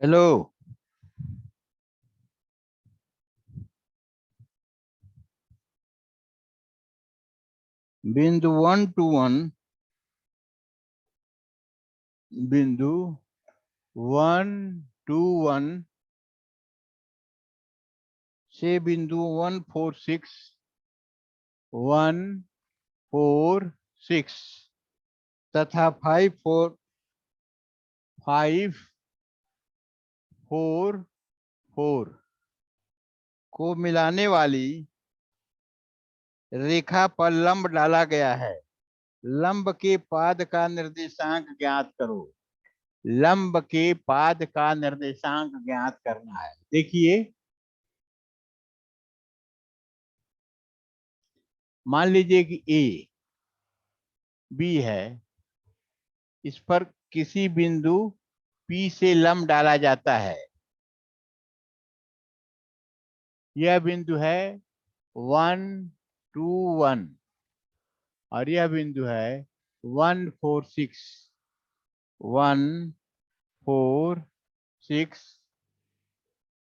Hello, बिंदु 1 to 1, बिंदु 1 to 1 से बिंदु 146 तथा 544 को मिलाने वाली रेखा पर लंब डाला गया है। लंब के पाद का निर्देशांक ज्ञात करो। लंब के पाद का निर्देशांक ज्ञात करना है। देखिए, मान लीजिए कि ए बी है, इस पर किसी बिंदु P से लंब डाला जाता है। यह बिंदु है 1 2 1 और यह बिंदु है 1 4 6 1 4 6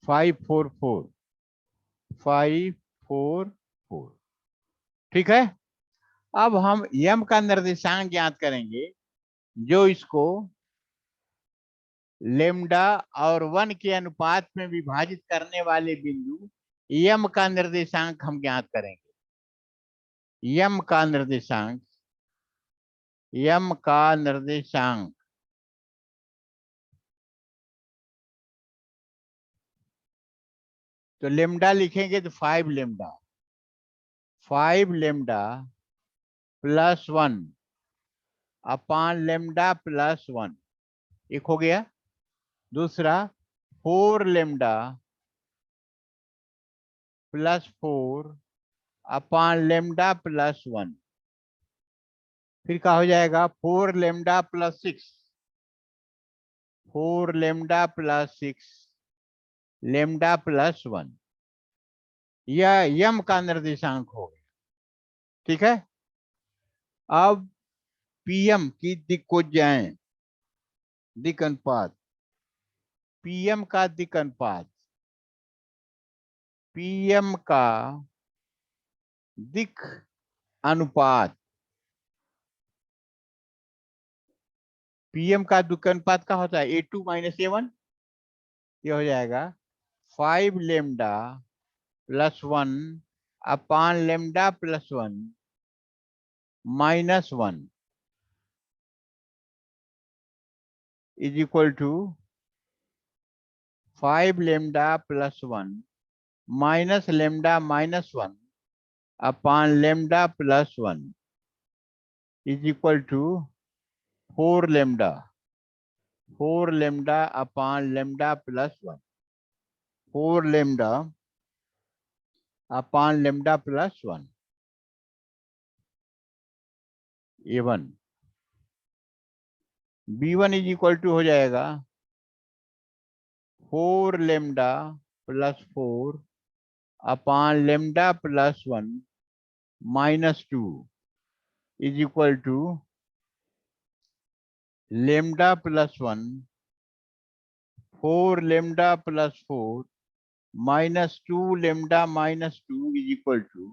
5 4 4 5 4 4। ठीक है। अब हम यम का निर्देशांक ज्ञात करेंगे, जो इसको लेम्डा और 1 के अनुपात में विभाजित करने वाले बिंदु यम का निर्देशांक हम ज्ञात करेंगे। यम का निर्देशांक तो लेम्डा लिखेंगे तो 5 lambda plus 1 upon lambda plus 1, एक हो गया। दूसरा 4 lambda plus 4 upon lambda plus 1, फिर क्या हो जाएगा 4 lambda plus 6 4 lambda plus 6 lambda plus 1। यह यम का निर्देशांक हो गया। ठीक है। अब पीएम की दिक् को जाएं, दिक् अनुपात, पीएम का दिक् अनुपात, पीएम का दिक् अनुपात, पीएम का दिक् अनुपात क्या होता है A2 - A1। ये हो जाएगा 5 lambda plus 1 upon lambda plus 1 minus 1 is equal to 5 lambda plus 1 minus lambda minus 1 upon lambda plus 1 is equal to 4 lambda upon lambda plus 1, 4 lambda upon lambda plus 1 A1। B1 is equal to हो जाएगा 4 lambda plus 4 upon lambda plus 1 minus 2 is equal to lambda plus 1 4 lambda plus 4 minus 2 lambda minus 2 is equal to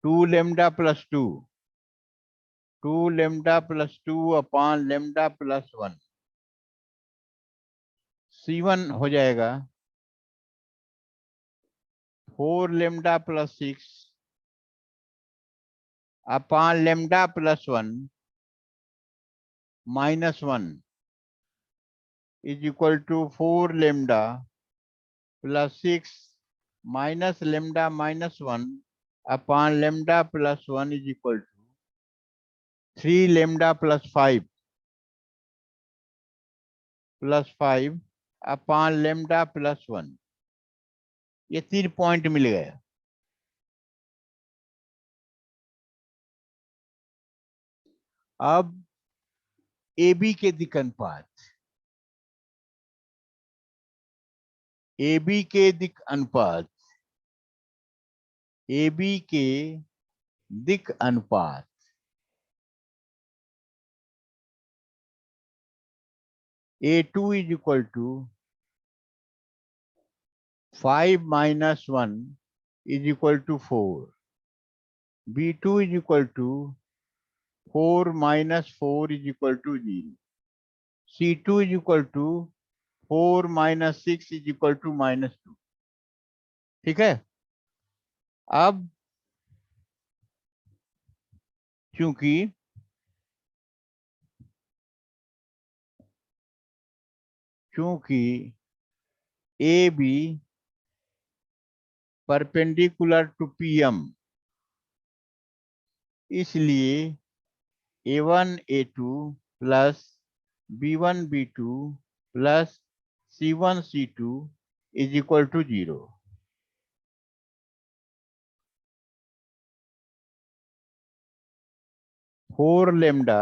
2 lambda plus 2 2 lambda plus 2 upon lambda plus 1। C1 हो जाएगा 4 lambda plus 6 upon lambda plus 1 minus 1 is equal to 4 lambda plus 6 minus lambda minus 1 upon lambda plus 1 is equal to 3 lambda plus 5 upon lambda +1, ये 3 point मिल गए। अब A B के दिक् अनुपात, A B के दिक् अनुपात, ए बी के दिक् अनुपात A2 is equal to 5 - 1 is equal to 4, B2 is equal to 4 - 4 is equal to 0, C2 is equal to 4 - 6 is equal to -2। ठीक है। अब चूंकि चूंकि A B perpendicular to PM, इसलिए A1 A2 plus B1 B2 plus C1 C2 is equal to 0। 4 lambda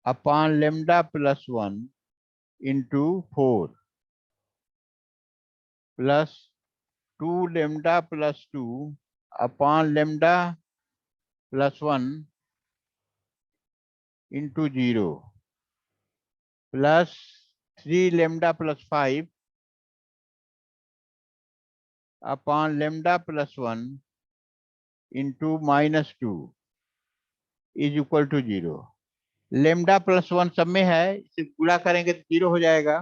upon lambda +1 into 4 plus 2 lambda +2 upon lambda +1 into 0 plus 3 lambda +5 upon lambda +1 into -2 is equal to 0। Lambda +1 सब में है, इसे गुणा करेंगे तो 0 हो जाएगा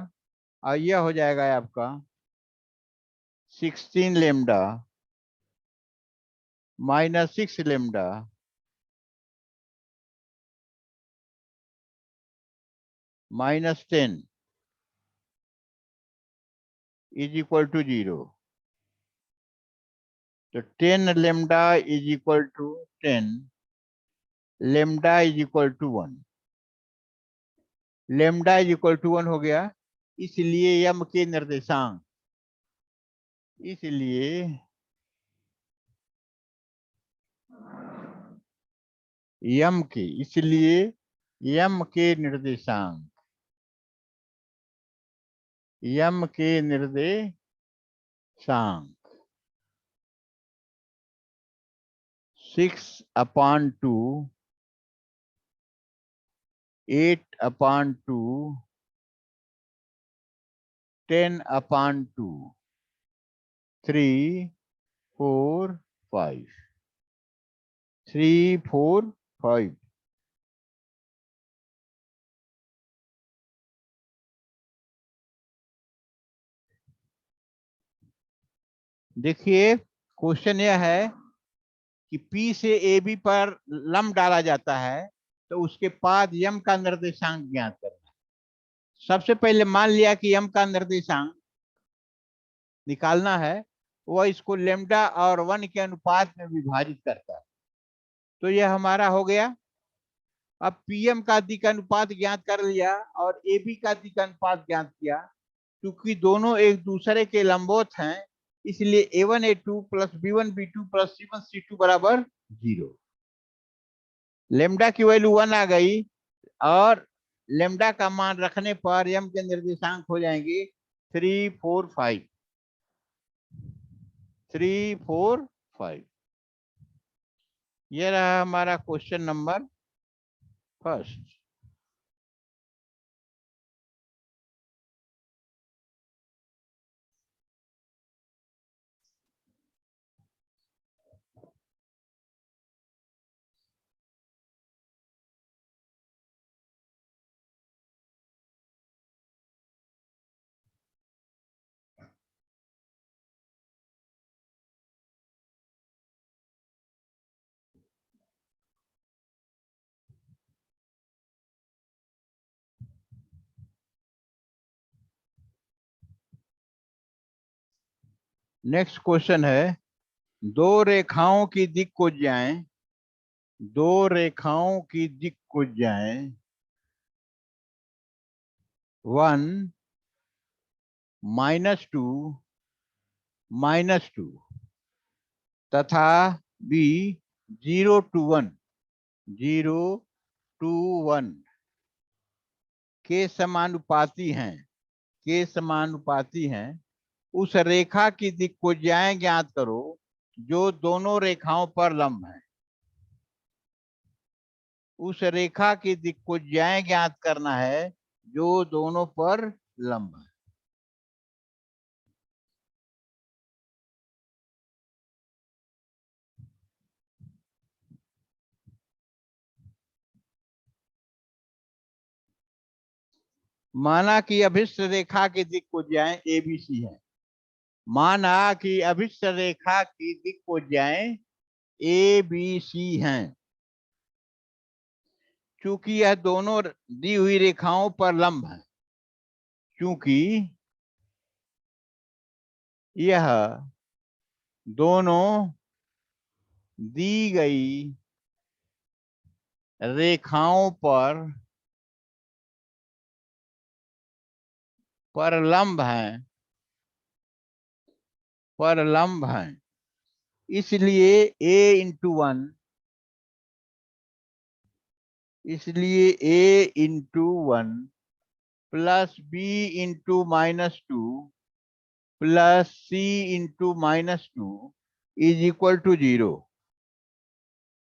और यह हो जाएगा आपका 16 lambda -6 lambda -10 is equal to 0। तो 10 lambda is equal to 10 lambda is equal to 1, lambda is equal to 1 हो गया। इसलिए यम के निर्देशांक, इसलिए यम के निर्देशांक, यम के निर्देशांक 6/2, 8/2, 10/2, 3, 4, 5, 3, 4, 5। देखिए क्वेश्चन यह है कि P से AB पर लंब डाला जाता है तो उसके बाद यम का निर्देशांक ज्ञात करना है। सबसे पहले मान लिया कि यम का निर्देशांक निकालना है, वह इसको लेमडा और 1 के अनुपात में विभाजित करता है। तो यह हमारा हो गया। अब PM का दिक् अनुपात ज्ञात कर लिया और AB का दिक् अनुपात ज्ञात किया। क्योंकि दोनों एक दूसरे के लंबवत हैं, इसलिए A1 A2 plus B1 B2 plus C1 C2 बराबर 0। लेमडा की वैल्यू 1 आ गई और लेमडा का मान रखने पर यम के निर्देशांक हो जाएंगे 3, 4, 5, 3, 4, 5। ये रहा हमारा question number first. Next question है, दो रेखाओं की दिक् को ज्याएं दो रेखाओं की दिक्कुजाएं 1 -2 -2 तथा बी 0 to 1 0 to 1 के समानुपाती हैं उस रेखा की दिक्कुजाएं ज्ञात करो जो दोनों रेखाओं पर लंब है। उस रेखा की दिक्कुजाएं ज्ञात करना है जो दोनों पर लंब है। माना कि अभिष्ट रेखा की दिक्कुजाएं ABC है। माना कि अभिष्ट रेखा की दिक्कुजाएं ABC हैं। चूंकि यह दोनों दी हुई रेखाओं पर लंब है। चूंकि यह दोनों दी गई रेखाओं पर लंब हैं इसलिए A into 1 plus B into -2 plus C into -2 is equal to 0।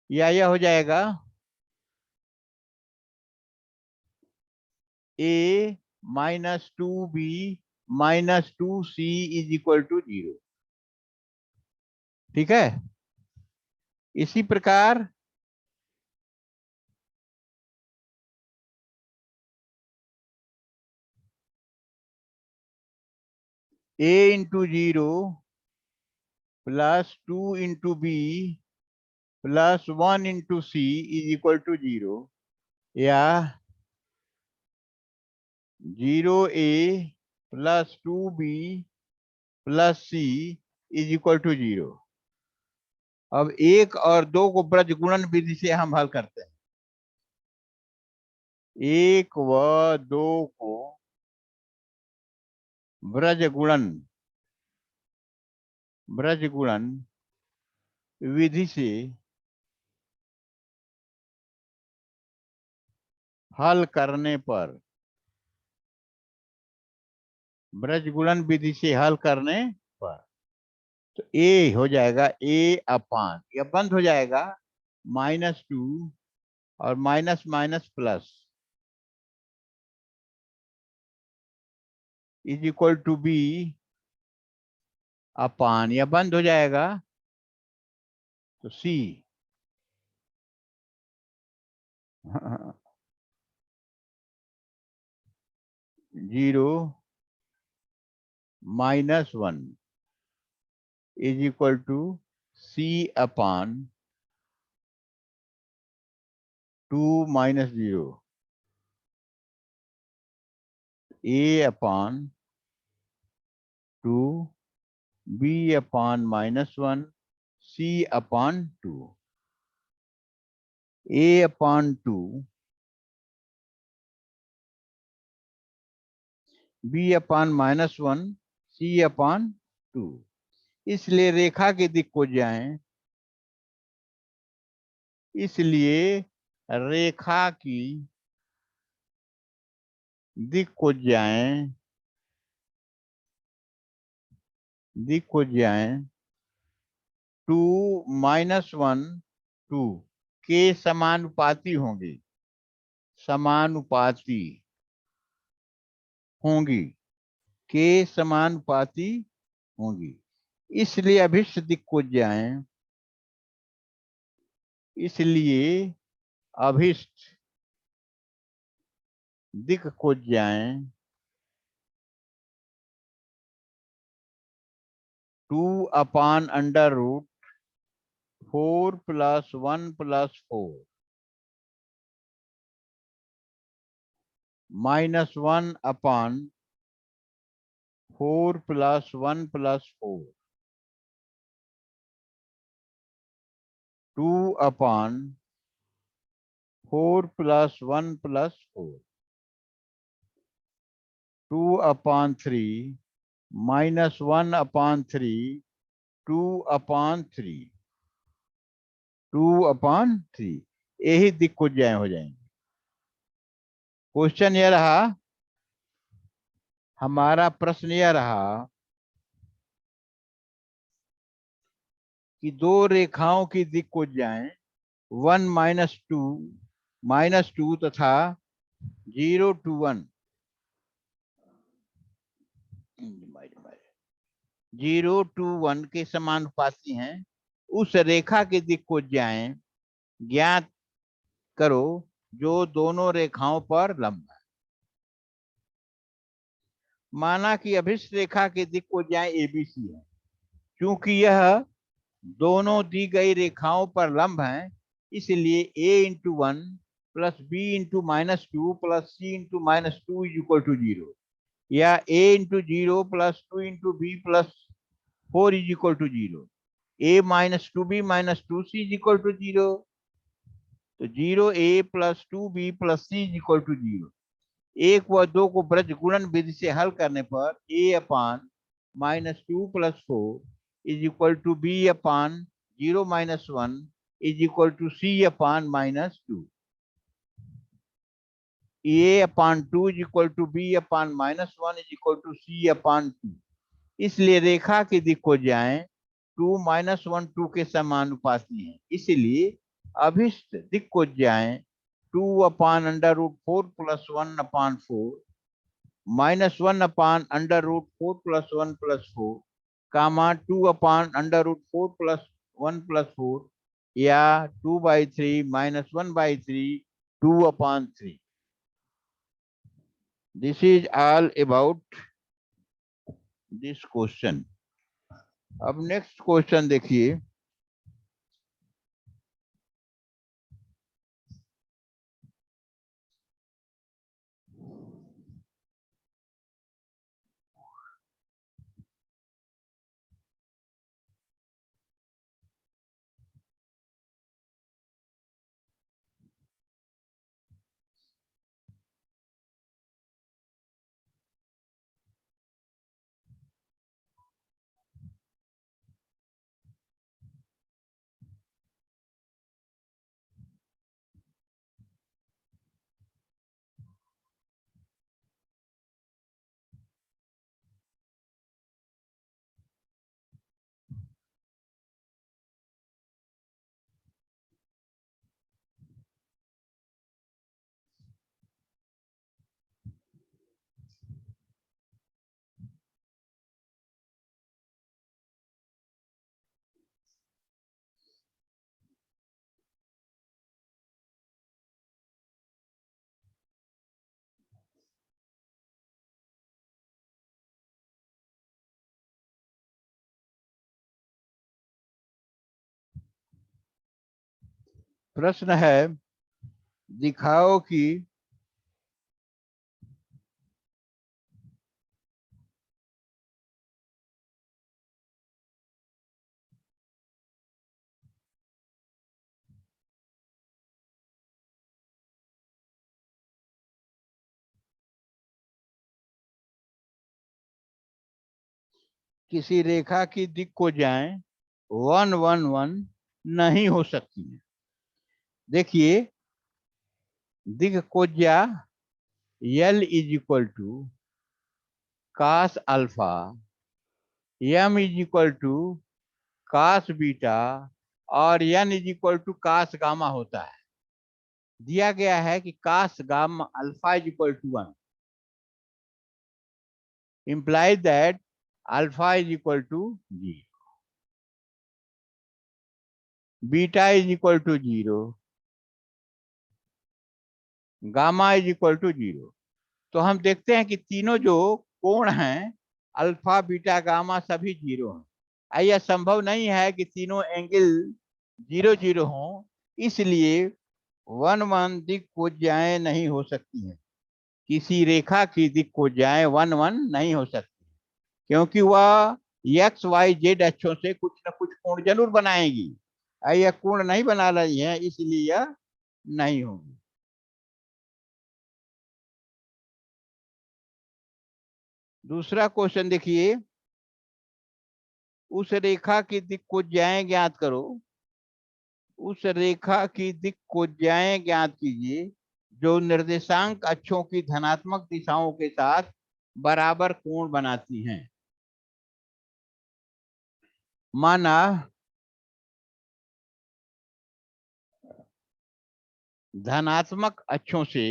यह हो जाएगा A -2B -2C is equal to 0। ठीक है। इसी प्रकार A into 0 plus 2 into B plus 1 into C is equal to 0 या 0A plus 2B plus C is equal to 0। अब 1 और 2 को ब्रज गुणन विधि से हम हल करते हैं। 1 व 2 को ब्रज गुणन विधि से हल करने पर तो A हो जाएगा A अपान, यह बंद हो जाएगा -2 और minus minus plus is equal to B upon, यह बंद हो जाएगा तो C 0 -1 is equal to C upon 2 -0 A upon 2 B upon -1 C upon 2 A upon 2 B upon -1 C upon 2। इसलिए रेखा की दिक्कुजाएं दिक्कुजाएं 2 -1 2 के समानुपाती होंगी। इसलिए अभिष्ट दिक्कुजाएं 2 अपान √4 + 1 + 4 -1 अपान 4 + 1 + 4 2 अपान 4 + 1 + 4, 2/3 -1/3, 2/3, 2/3, यही दिक्कुजाएं हो जाएंगी। क्वेश्चन यह रहा, हमारा प्रश्न यह रहा कि दो रेखाओं की दिक्कुजाएं 1 -2 तथा 0 to 1, 0 to 1 के समानुपाती हैं। उस रेखा की दिक्कुजाएं ज्ञात करो जो दोनों रेखाओं पर लंब है। माना कि अभिष्ट रेखा की दिक्कुजाएं ABC है। क्योंकि यह दोनों दी गई रेखाओं पर लंब हैं, इसलिए A×1 + B×-2 + C×-2 = 0, या A×0 + 2×B + 4 = 0, A-2B - 2C = 0, तो 0A + 2B + C = 0। 1 व 2 को ब्रज गुणन विधि से हल करने पर A/-2 + 4 = B/0 - 1 = C/-2। A/2 = B/-1 = C/2। इसलिए रेखा की दिक्कुजाएं 2 - 1 2 के समानुपाती हैं। इसलिए अभिष्ट दिक्कुजाएं 2/√4 + 1/4, -1/√4 + 1 + 4, 2/√4 + 1 + 4, या 2/3 - 1/3, 2/3। This is all about this question. अब नेक्स्ट क्वेश्चन देखिए। प्रश्न है, दिखाओ कि किसी रेखा की दिक्कुजाएं 1 1 1 नहीं हो सकती है। देखिए, दिक्कुजा L = cos alpha, M = cos beta और N = cos गामा होता है। दिया गया है कि cos gamma alpha = 1, implies that alpha = 0, beta = 0, gamma = 0। तो हम देखते हैं कि तीनों जो कोण हैं, अल्फा बीटा गामा सभी 0 हैं। यह संभव नहीं है कि तीनों एंगल 0 0 हों, इसलिए 1 1 दिक्कुजाएं नहीं हो सकती हैं। किसी रेखा की दिक्कुजाएं 1 1 नहीं हो सकती, क्योंकि वह एक्स वाई जेड अक्षों से कुछ न कुछ कोण जरूर बनाएगी। यह कोण नहीं बना रही है, इसलिए यह नहीं होगी। दूसरा क्वेश्चन देखिए, उस रेखा की दिक् को ज्याएं ज्ञात करो। उस रेखा की दिक् को ज्याएं ज्ञात कीजिए जो निर्देशांक अक्षों की धनात्मक दिशाओं के साथ बराबर कोण बनाती हैं। माना धनात्मक अक्षों से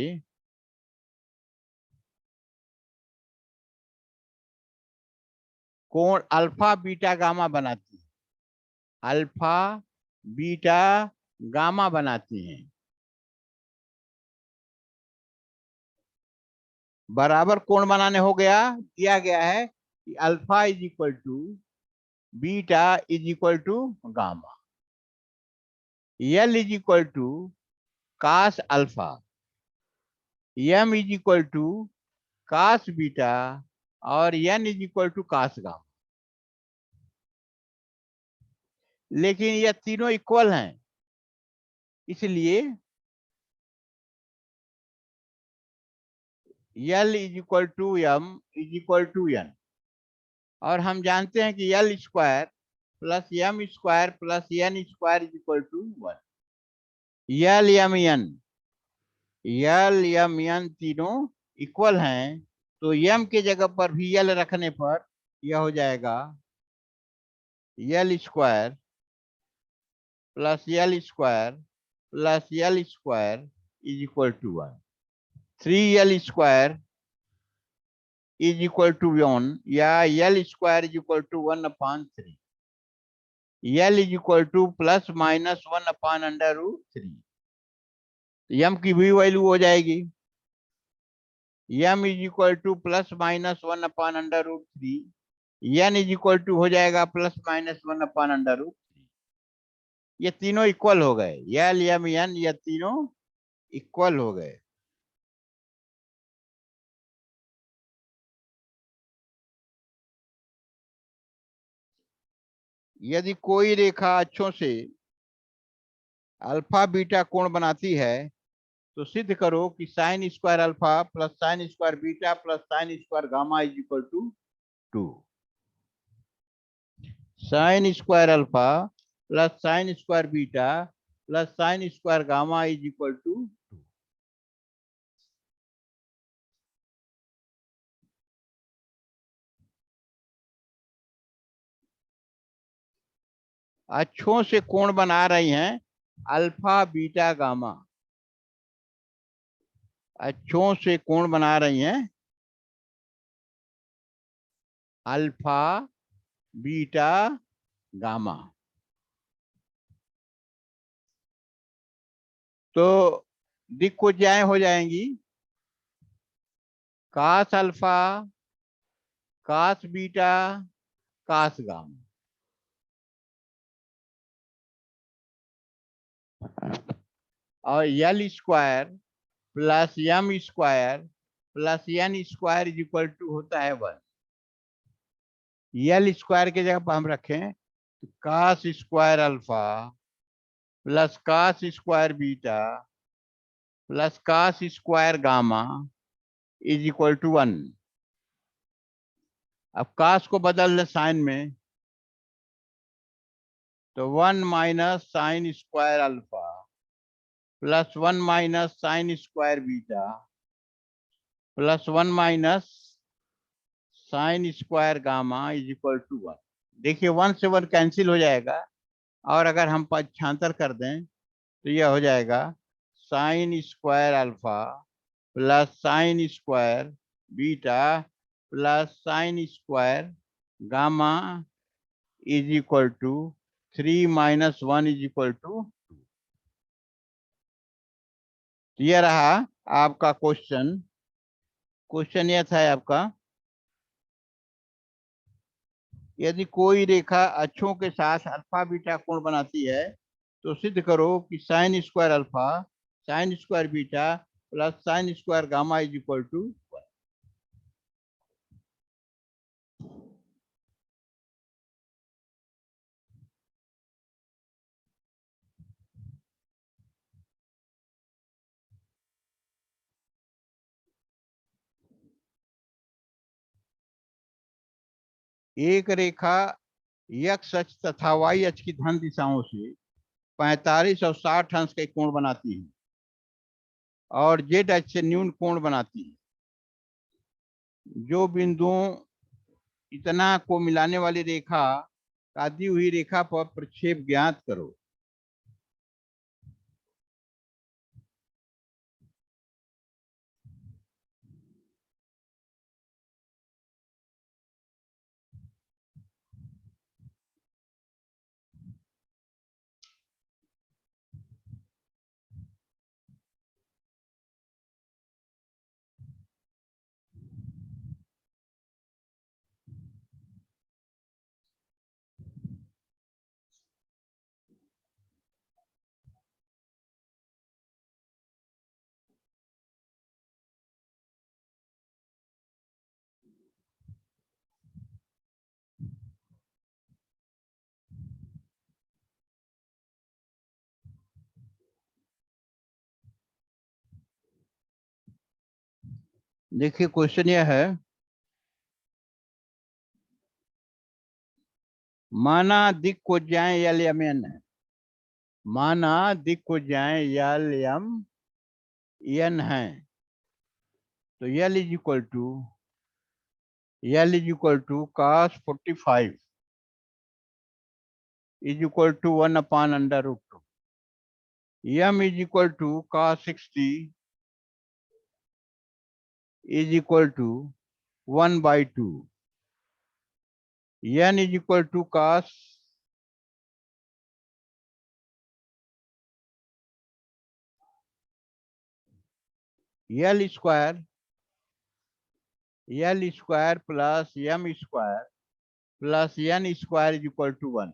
कोण अल्फा बीटा गामा बनाती है, अल्फा बीटा गामा बनाती हैं। बराबर कोण बनाने हो गया, दिया गया है कि alpha is equal to beta is equal to gamma, l is equal to cos alpha, m is equal to cos beta और n is equal to cos gamma. लेकिन ये तीनों इक्वल हैं, इसलिए l is equal to m is equal to n, और हम जानते हैं कि l square plus M square plus N square is equal to 1। L m n तीनों इक्वल हैं, तो एम के जगह पर भी एल रखने पर यह हो जाएगा L square plus L square plus L square is equal to 1। 3 L square is equal to 1 या L square is equal to 1/3, L is equal to plus minus 1/√3। M की भी वैल्यू हो जाएगी, M is equal to plus minus 1/√3, N is equal to हो जाएगा plus minus 1/√3। ये तीनों equal हो गए, एल एम एन ये तीनों इक्वल हो गए। यदि कोई रेखा अक्षों से अल्फा बीटा कोण बनाती है तो सिद्ध करो कि sine square alpha plus sine square beta plus sine square gamma is equal to 2। Sine square alpha plus sine square beta plus sine square gamma is equal to 2। अक्षों से कोण बना रही हैं अल्फा बीटा गामा, अक्षों से कोण बना रही हैं अल्फा बीटा गामा। तो दिक् को ज्याएं हो जाएंगी, cos alpha cos beta cos gamma. और L square plus M square plus N square is equal to होता है 1। एल स्क्वायर के जगह पर हम रखें तो cos square alpha plus cos square beta plus cos square gamma is equal to 1। अब कास को बदल दें साइन में, तो 1 minus sine square alpha plus 1 minus sine square beta plus 1 minus sine square gamma is equal to 1। देखिए 1 से 1 cancel हो जाएगा, और अगर हम पक्षांतर कर दें तो यह हो जाएगा sine square alpha plus sine square beta plus sine square gamma is equal to 3 minus 1 is equal to 2। यह रहा आपका क्वेश्चन। क्वेश्चन यह था आपका, यदि कोई रेखा अक्षों के साथ अल्फा बीटा कोण बनाती है तो सिद्ध करो कि sine square alpha sine square beta plus sine square gamma is equal to एक रेखा x अक्ष तथा y अक्ष की धन दिशाओं से 45 और 60 अंश के कोण बनाती है और z अक्ष से न्यून कोण बनाती है। जो बिंदुओं इतना को मिलाने वाली रेखा का दी हुई रेखा पर प्रक्षेप ज्ञात करो। देखिए क्वेश्चन यह है, माना दिक् को जाए यल यम एन है। माना दिक् को जाए यल यम एन है तो L is equal to cos 45 is equal to 1/√2। m is equal to cos 60 is equal to 1/2। n is equal to cos l square plus m square plus n square is equal to 1।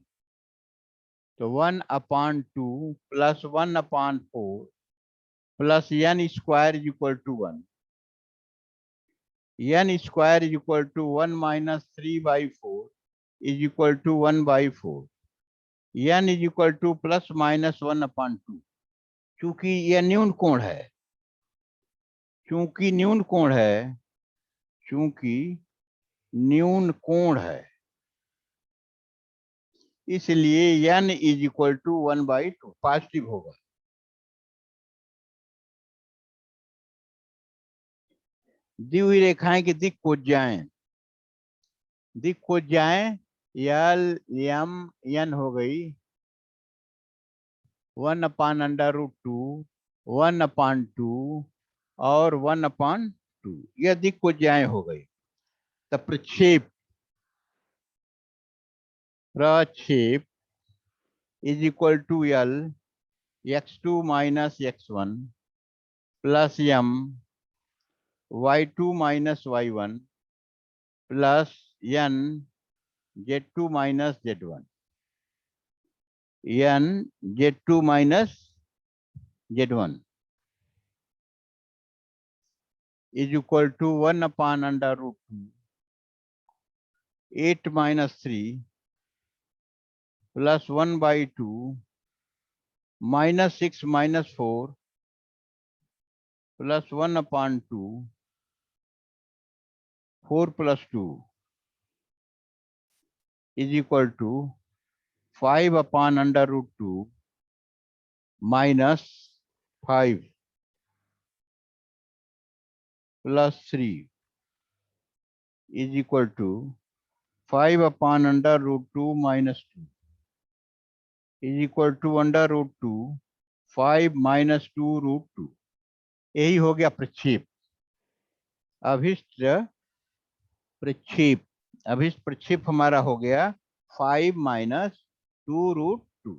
तो 1/2 plus 1/4 plus n square is equal to 1। n square is equal to 1 minus 3/4 is equal to 1/4। n is equal to plus minus 1/2। चूंकि यह न्यून कोण है, चूंकि न्यून कोण है इसलिए n is equal to 1/2 positive होगा। दी हुई रेखाएं की दिक् को जाएं यल यम एन हो गई 1/√2 1/2 और 1/2। यह दिक् को जाएं हो गई। तो प्रक्षेप is equal to L x2 minus x1 plus m y2 minus y1 plus n z2 minus z1 n z2 minus z1 is equal to 1/√2 8 minus 3 plus 1/2 minus 6 minus 4 plus 1/2 4 plus 2 is equal to 5/√2 minus 5 plus 3 is equal to 5/√2 minus 2 is equal to √2 5 minus 2√2। यही हो गया प्रक्षेप। अभिष्ट प्रक्षेप हमारा हो गया 5 minus 2√2।